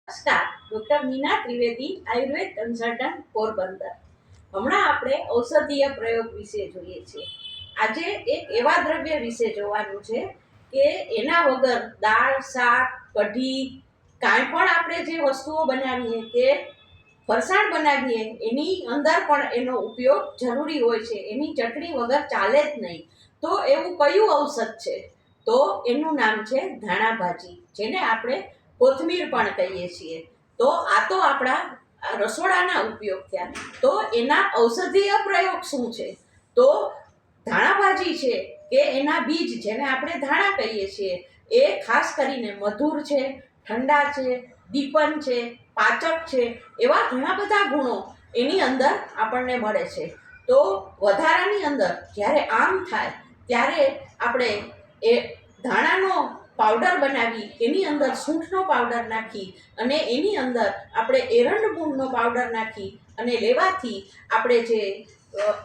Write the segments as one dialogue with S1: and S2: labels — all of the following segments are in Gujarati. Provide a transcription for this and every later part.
S1: નમસ્કાર, ડોક્ટર મીના ત્રિવેદી, આયુર્વેદ કન્સલ્ટન્ટ, પોરબંદર. હમણાં આપણે ઔષધીય પ્રયોગ વિશે જોઈએ છીએ. આજે એક એવા દ્રવ્ય વિશે જોવાનું છે કે એના વગર દાળ, શાક, કઢી, કાંઈ પણ આપણે જે વસ્તુઓ બનાવીએ કે ફરસાણ બનાવીએ એની અંદર પણ એનો ઉપયોગ જરૂરી હોય છે. એની ચટણી વગર ચાલે જ નહીં. તો એવું કયું ઔષધ છે? તો એનું નામ છે ધાણા ભાજી, જેને આપણે કોથમીર પણ કહીએ છીએ. તો આ તો આપણા રસોડાના ઉપયોગ થયા. તો એના ઔષધીય પ્રયોગ શું છે? તો ધાણા ભાજી છે કે એના બીજ, જેને આપણે ધાણા કહીએ છીએ, એ ખાસ કરીને મધુર છે, ઠંડા છે, દીપન છે, પાચક છે, એવા ઘણા બધા ગુણો એની અંદર આપણને મળે છે. તો વધારાની અંદર જ્યારે આમ થાય ત્યારે આપણે એ ધાણાનો પાવડર બનાવી એની અંદર સૂંઠનો પાવડર નાખી અને એની અંદર આપણે એરંડમૂળનો પાવડર નાખી અને લેવાથી આપણે જે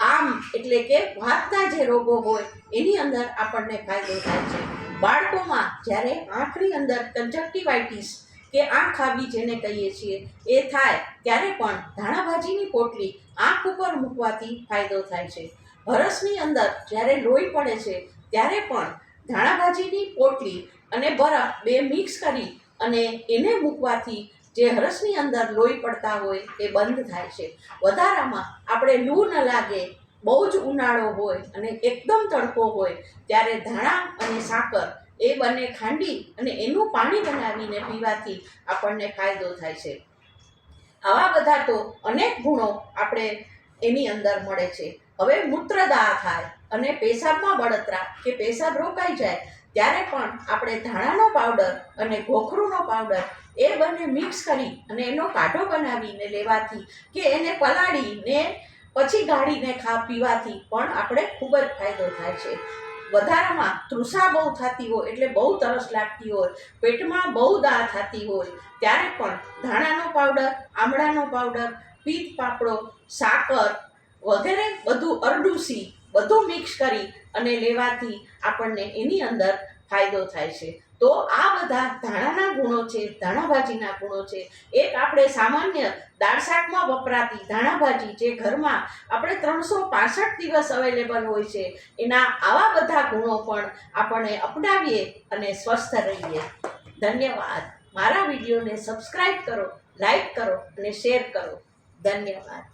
S1: આમ એટલે કે વાતના જે રોગો હોય એની અંદર આપણને ફાયદો થાય છે. બાળકોમાં જ્યારે આંખની અંદર કંજક્ટિવાઇટિસ કે આંખ આવી જેને કહીએ છીએ એ થાય ત્યારે પણ ધાણા ભાજીની પોટલી આંખ ઉપર મૂકવાથી ફાયદો થાય છે. હરસની અંદર જ્યારે લોહી પડે છે ત્યારે પણ ધાણા ભાજીની પોટલી અને બરફ બે મિક્સ કરી અને એને મૂકવાથી જે હરસની અંદર લોહી પડતા હોય એ બંધ થાય છે. વધારામાં આપણે લૂ ન લાગે, બહુ જ ઉનાળો હોય અને એકદમ તડકો હોય ત્યારે ધાણા અને સાકર એ બંને ખાંડી અને એનું પાણી બનાવીને પીવાથી આપણને ફાયદો થાય છે. આવા બધા તો અનેક ગુણો આપણે એની અંદર મળે છે. હવે મૂત્રદાહ થાય અને પેશાબમાં બળતરા કે પેશાબ રોકાઈ જાય ત્યારે પણ આપણે ધાણાનો પાવડર અને ગોખરુનો પાવડર એ બંને મિક્સ કરી અને એનો કાઢો બનાવીને લેવાથી કે એને પલાળીને પછી ગાળીને પીવાથી પણ આપણે ખૂબ જ ફાયદો થાય છે. વધારામાં તૃષા બહુ થતી હોય એટલે બહુ તરસ લાગતી હોય, પેટમાં બહુ દાળ થતી હોય ત્યારે પણ ધાણાનો પાવડર, આમળાનો પાવડર, પિત્ત પાપડો, સાકર વગેરે બધું, અરડુસી બધું મિક્સ કરી અને લેવાથી આપણને એની અંદર ફાયદો થાય છે. તો આ બધા ધાણાના ગુણો છે, ધાણા ભાજીના ગુણો છે. એક આપણે સામાન્ય દાળ શાકમાં વપરાતી ધાણા ભાજી જે ઘરમાં આપણે 365 દિવસ અવેલેબલ હોય છે, એના આવા બધા ગુણો પણ આપણે અપનાવીએ અને સ્વસ્થ રહીએ. ધન્યવાદ. મારા વિડીયોને સબસ્ક્રાઈબ કરો, લાઈક કરો અને શેર કરો. ધન્યવાદ.